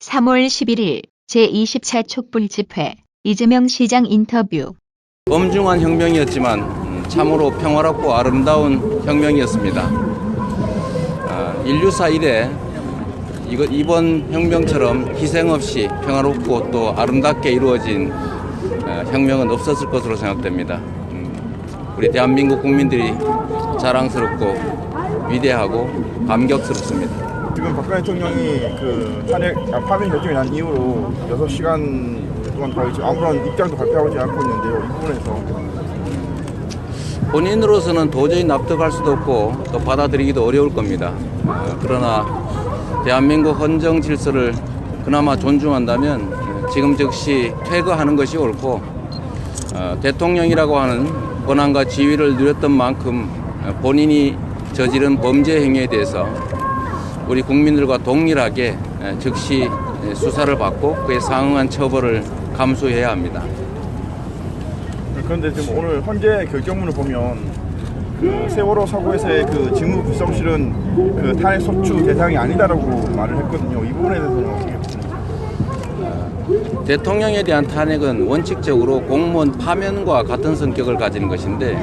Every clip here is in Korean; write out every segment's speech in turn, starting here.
3월 11일 제24 촛불집회 이재명 시장 인터뷰. 엄중한 혁명이었지만 참으로 평화롭고 아름다운 혁명이었습니다. 인류사 이래 이번 혁명처럼 희생 없이 평화롭고 또 아름답게 이루어진 혁명은 없었을 것으로 생각됩니다. 우리 대한민국 국민들이 자랑스럽고 위대하고 감격스럽습니다. 지금 박근혜 대통령이 파면 결정이 난 이후로 6시간 동안 아무런 입장도 발표하지 않고 있는데요. 이 부분에서 본인으로서는 도저히 납득할 수도 없고 또 받아들이기도 어려울 겁니다. 그러나 대한민국 헌정 질서를 그나마 존중한다면 지금 즉시 퇴거하는 것이 옳고, 대통령이라고 하는 권한과 지위를 누렸던 만큼 본인이 저지른 범죄 행위에 대해서 우리 국민들과 동일하게 즉시 수사를 받고 그에 상응한 처벌을 감수해야 합니다. 그런데 지금 오늘 헌재 결정문을 보면 세월호 사고에서의 직무 불성실은 탄핵 소추 대상이 아니다라고 말을 했거든요. 이 부분에 대해서는 어떻게 보십니까? 대통령에 대한 탄핵은 원칙적으로 공무원 파면과 같은 성격을 가지는 것인데,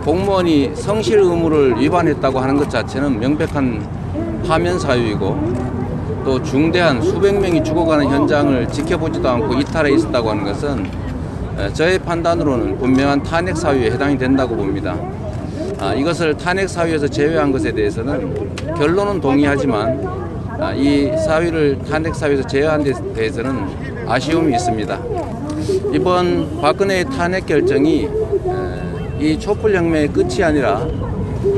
공무원이 성실 의무를 위반했다고 하는 것 자체는 명백한 파면 사유이고, 또 중대한 수백 명이 죽어가는 현장을 지켜보지도 않고 이탈해 있었다고 하는 것은 저의 판단으로는 분명한 탄핵 사유에 해당이 된다고 봅니다. 이것을 탄핵 사유에서 제외한 것에 대해서는 결론은 동의하지만 이 사유를 탄핵 사유에서 제외한 데 대해서는 아쉬움이 있습니다. 이번 박근혜의 탄핵 결정이 이 촛불혁명의 끝이 아니라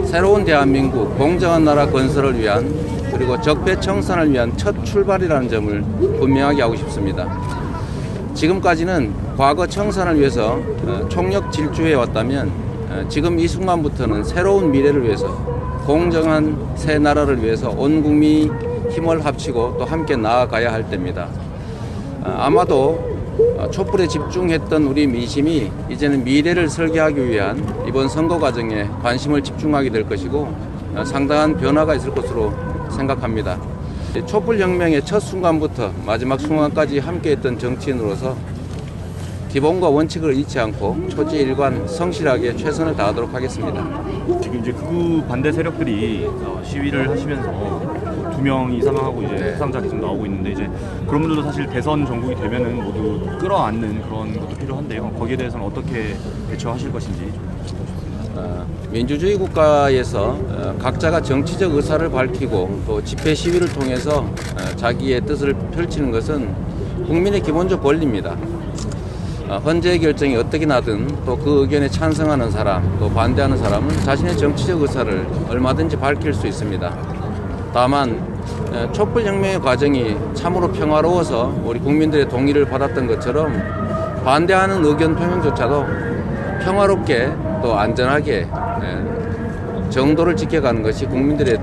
새로운 대한민국, 공정한 나라 건설을 위한, 그리고 적폐청산을 위한 첫 출발이라는 점을 분명하게 하고 싶습니다. 지금까지는 과거 청산을 위해서 총력 질주해 왔다면 지금 이 순간부터는 새로운 미래를 위해서, 공정한 새 나라를 위해서 온 국민이 힘을 합치고 또 함께 나아가야 할 때입니다. 아마도 촛불에 집중했던 우리 민심이 이제는 미래를 설계하기 위한 이번 선거 과정에 관심을 집중하게 될 것이고, 상당한 변화가 있을 것으로 생각합니다. 촛불혁명의 첫 순간부터 마지막 순간까지 함께했던 정치인으로서 기본과 원칙을 잃지 않고 초지일관 성실하게 최선을 다하도록 하겠습니다. 지금 이제 극우 반대 세력들이 시위를 하시면서 2명이 사망하고 이제 사상자 계속 나오고 있는데, 이제 그런 분들도 사실 대선 전국이 되면은 모두 끌어안는 그런 것도 필요한데요. 거기에 대해서는 어떻게 대처하실 것인지. 민주주의 국가에서 각자가 정치적 의사를 밝히고 또 집회 시위를 통해서 자기의 뜻을 펼치는 것은 국민의 기본적 권리입니다. 헌재의 결정이 어떻게 나든 또 그 의견에 찬성하는 사람, 또 반대하는 사람은 자신의 정치적 의사를 얼마든지 밝힐 수 있습니다. 다만 촛불혁명의 과정이 참으로 평화로워서 우리 국민들의 동의를 받았던 것처럼 반대하는 의견 표명조차도 평화롭게 또 안전하게 정도를 지켜가는 것이 국민들의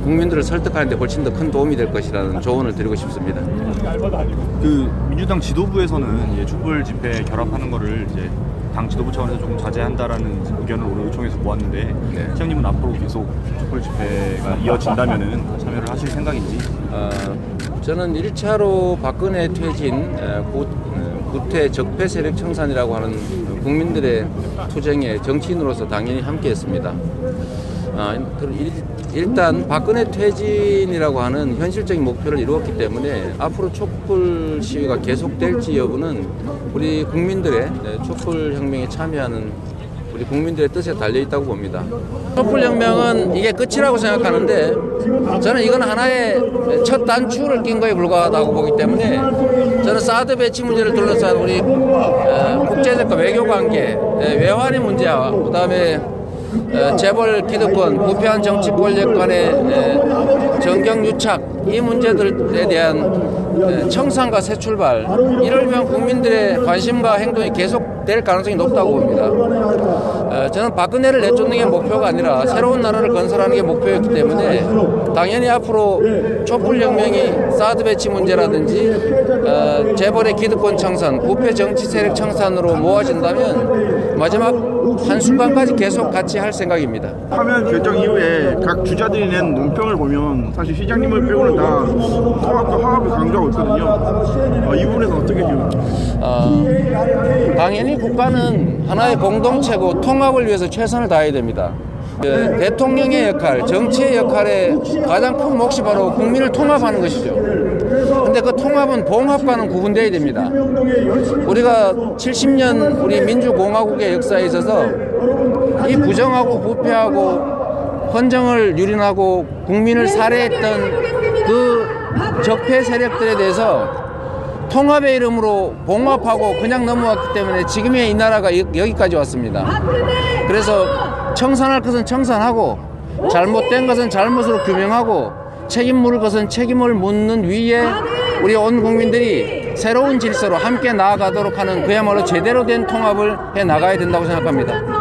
국민들을 설득하는 데 훨씬 더 큰 도움이 될 것이라는 조언을 드리고 싶습니다. 민주당 지도부에서는 촛불 집회 결합하는 거를 이제 당 지도부 차원에서 조금 자제한다라는 의견을 오늘 의총에서 모았는데, 시장님은 앞으로 계속 촛불 집회가 이어진다면은 참여를 하실 생각인지? 저는 1차로 박근혜 퇴진, 구태 적폐 세력 청산이라고 하는 국민들의 투쟁에 정치인으로서 당연히 함께했습니다. 일단 박근혜 퇴진이라고 하는 현실적인 목표를 이루었기 때문에 앞으로 촛불 시위가 계속될지 여부는 우리 국민들의 촛불혁명에 참여하는 우리 국민들의 뜻에 달려있다고 봅니다. 촛불혁명은 이게 끝이라고 생각하는데, 저는 이건 하나의 첫 단추를 낀 거에 불과하다고 보기 때문에, 저는 사드 배치 문제를 둘러싼 우리 국제적과 외교관계, 외환의 문제와 그다음에 재벌 기득권, 부패한 정치 권력 간의 정경유착, 이 문제들에 대한 청산과 새 출발, 이를 위한 국민들의 관심과 행동이 계속될 가능성이 높다고 봅니다. 저는 박근혜를 내쫓는 게 목표가 아니라 새로운 나라를 건설하는 게 목표였기 때문에 당연히 앞으로 촛불혁명이 사드 배치 문제라든지 재벌의 기득권 청산, 부패 정치 세력 청산으로 모아진다면 마지막 한순간까지 계속 같이 할 생각입니다. 파면 결정 이후에 각 주자들이 낸 논평을 보면 사실 시장님을 빼고는 다 통합과 화합을 강조하고 있거든요. 이 부분에서 어떻게 당연히 국가는 하나의 공동체고 통합을 위해서 최선을 다해야 됩니다. 대통령의 역할, 정치의 역할의 가장 큰 몫이 바로 국민을 통합하는 것이죠. 근데 그 통합은 봉합과는 구분되어야 됩니다. 우리가 70년 우리 민주공화국의 역사에 있어서 이 부정하고 부패하고 헌정을 유린하고 국민을 살해했던 그 적폐 세력들에 대해서 통합의 이름으로 봉합하고 그냥 넘어왔기 때문에 지금의 이 나라가 여기까지 왔습니다. 그래서 청산할 것은 청산하고 잘못된 것은 잘못으로 규명하고 책임 물을 것은 책임을 묻는 위에 우리 온 국민들이 새로운 질서로 함께 나아가도록 하는 그야말로 제대로 된 통합을 해 나가야 된다고 생각합니다.